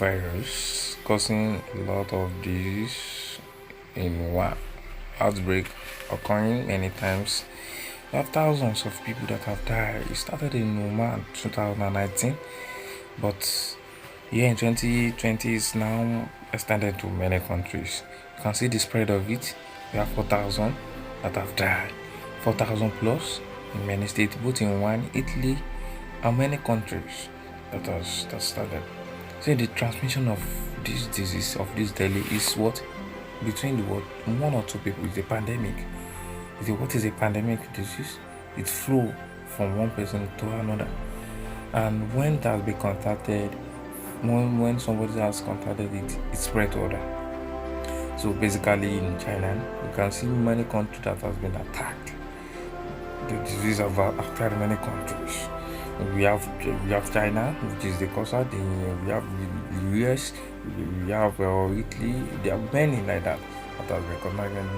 virus causing a lot of disease in one outbreak occurring many times. We have thousands of people that have died. It started in Oman 2019, but here in 2020 is now extended to many countries. You can see the spread of it. We have 4,000 that have died, 4,000 plus in many states, both in one, Italy, and many countries that started. So the transmission of this disease of this deadly is what between the one or two people is a pandemic. What is a pandemic disease? It flow from one person to another, and when it has been contacted, when somebody has contacted it, it spread to other. So basically, in China, you can see many countries that has been attacked. The disease have affected many countries. We have China, which is the causer. We have the US, we have Italy. There are many like that has recognized. And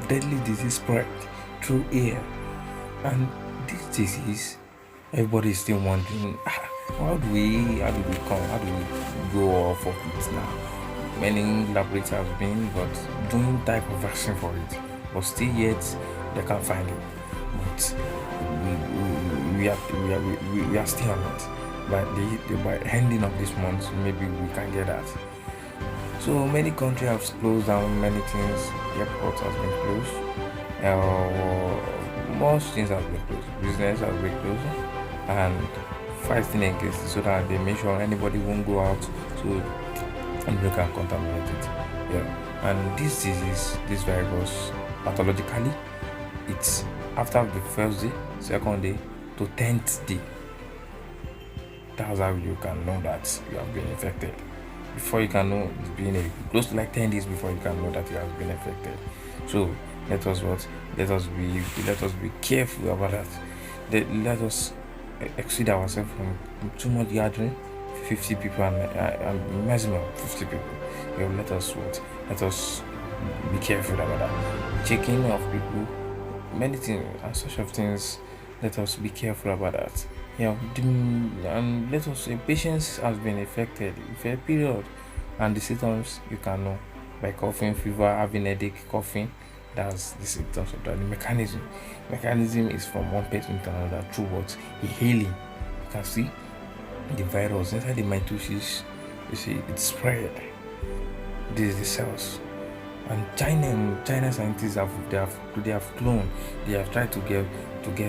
deadly disease spread through air, and this disease, everybody is still wondering, how do we go off of it now? Many laboratories have been doing type of vaccine for it, but still yet they can't find it. But we are still on it. By ending of this month, maybe we can get that. So many countries have closed down many things. Airports has been closed. Most things have been closed. Business has been closed, and fighting against it so that they make sure anybody won't go out so they can contaminate it. Yeah. And this disease, this virus, pathologically, it's after the first day, second day to 10th day. That's how you can know that you have been infected. Before you can know, it's been close to like 10 days before you can know that you have been infected. So let us be careful about that. Let us exceed ourselves from too much gathering, 50 people and maximum 50 people. Let us be careful about that. Checking of people, many things and such of things. Let us be careful about that. And let us say patients has been affected for a period, and the symptoms you can know by coughing, fever, having headache, coughing. That's the symptoms of that. The mechanism is from one person to another through what healing. You can see the virus inside the mitosis. You see it spread. This is the cells. And China scientists have cloned. They have tried to get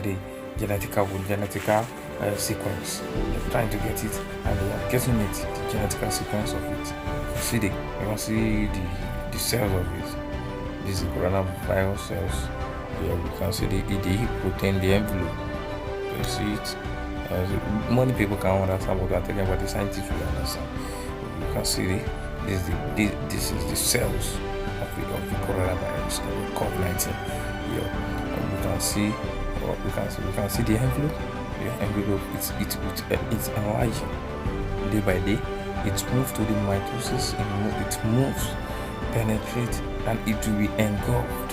a genetical sequence. They're trying to get it, and they are getting it, the genetical sequence of it. You can see the cells of it. This is the coronavirus cells. Yeah, we can see the protein, the envelope. You can see it. Many people can understand what we are talking about. The scientists will understand. You can see this is the cells of the coronavirus, the COVID-19. Yeah, and we can see the envelope. The envelope it's enlarging day by day. It moves to the mitosis. It moves, penetrate, and it will be engulfed.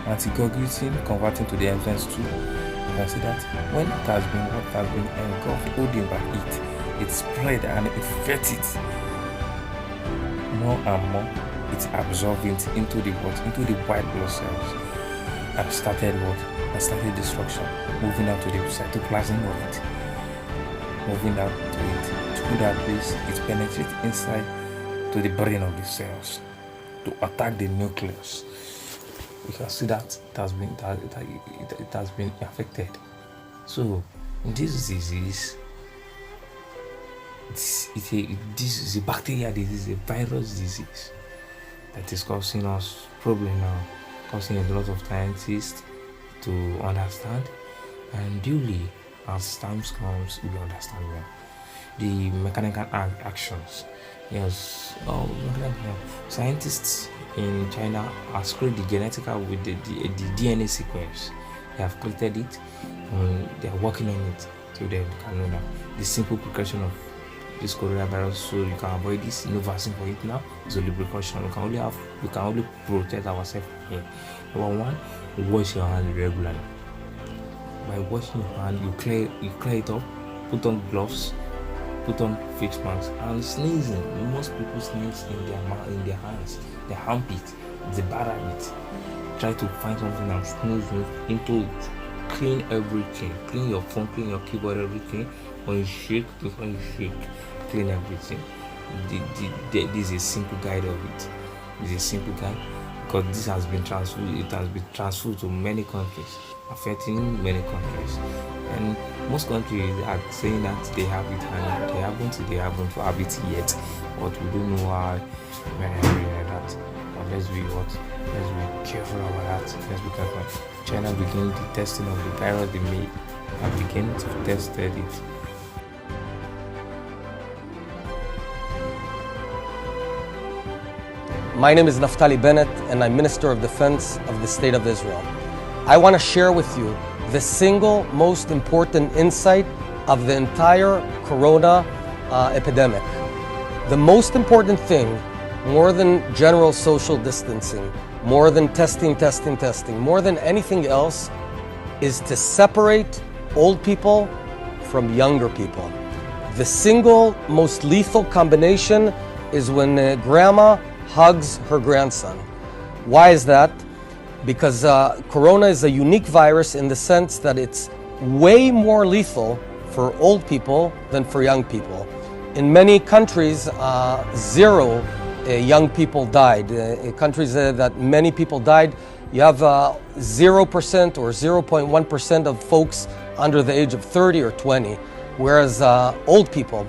Anticoagulating, converting to the enzymes too. You can see that when it has been engulfed, holding by it spread and it fed it more and more. It's absorbing it into the white blood cells, and started destruction, moving out to the cytoplasm of it, moving out to it. Through that place, it penetrates inside to the brain of the cells to attack the nucleus. You can see that it has been affected. So this disease, this is a bacteria disease, a virus disease that is causing us problem now, causing a lot of scientists to understand, and duly as times comes we understand well the mechanical actions. Yes, scientists in China have created the genetical with the DNA sequence. They have created it, and they are working on it so they can know that the simple precaution of this coronavirus, so you can avoid this. No vaccine for it now. It's only precaution. We can only protect ourselves here. Number one, wash your hands regularly. By washing your hand, you clear it up. Put on gloves. put on face masks, and sneezing. Most people sneeze in their mouth, in their hands, their armpit. It's a bad habit. Try to find something and sneeze into it. Clean everything. Clean your phone, clean your keyboard, everything. When you shake, before you shake, clean everything. This is a simple guide of it. It's a simple guide because this has been transferred. It has been transferred to many countries, affecting many countries, and most countries are saying that they have it and they haven't have it yet, but we don't know why like that. But let's be careful about that. Let's be careful. China began the testing of the virus they made and began to test it. My name is Naftali Bennett, and I'm Minister of Defense of the State of Israel. I want to share with you the single most important insight of the entire corona epidemic. The most important thing, more than general social distancing, more than testing, more than anything else, is to separate old people from younger people. The single most lethal combination is when grandma hugs her grandson. Why is that? Because corona is a unique virus in the sense that it's way more lethal for old people than for young people. In many countries, zero young people died. In countries that many people died, you have 0% or 0.1% of folks under the age of 30 or 20, whereas old people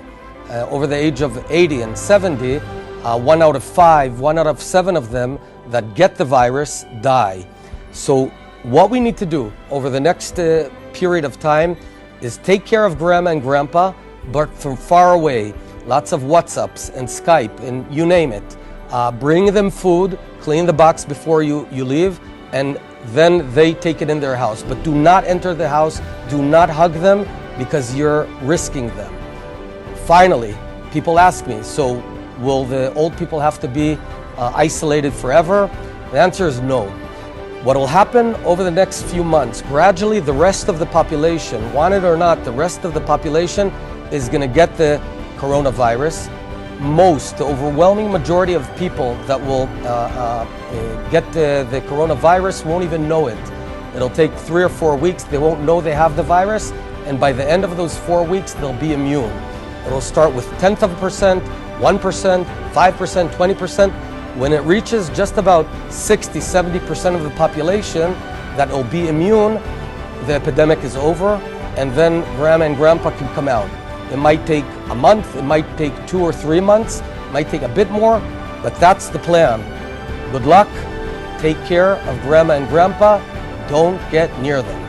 over the age of 80 and 70, 1 out of 5, 1 out of 7 of them that get the virus die. So what we need to do over the next period of time is take care of grandma and grandpa, but from far away. Lots of WhatsApps and Skype and you name it. Bring them food, clean the box before you leave, and then they take it in their house. But do not enter the house, do not hug them, because you're risking them. Finally, people ask me, so will the old people have to be isolated forever? The answer is no. What will happen over the next few months, gradually the rest of the population, want it or not, the rest of the population is going to get the coronavirus. The overwhelming majority of people that will get the coronavirus won't even know it. It'll take 3 or 4 weeks. They won't know they have the virus, and by the end of those 4 weeks, they'll be immune. It'll start with 1/10%, 1%, 5%, 20%. When it reaches just about 60, 70% of the population that will be immune, the epidemic is over, and then grandma and grandpa can come out. It might take a month, it might take 2 or 3 months, it might take a bit more, but that's the plan. Good luck, take care of grandma and grandpa, don't get near them.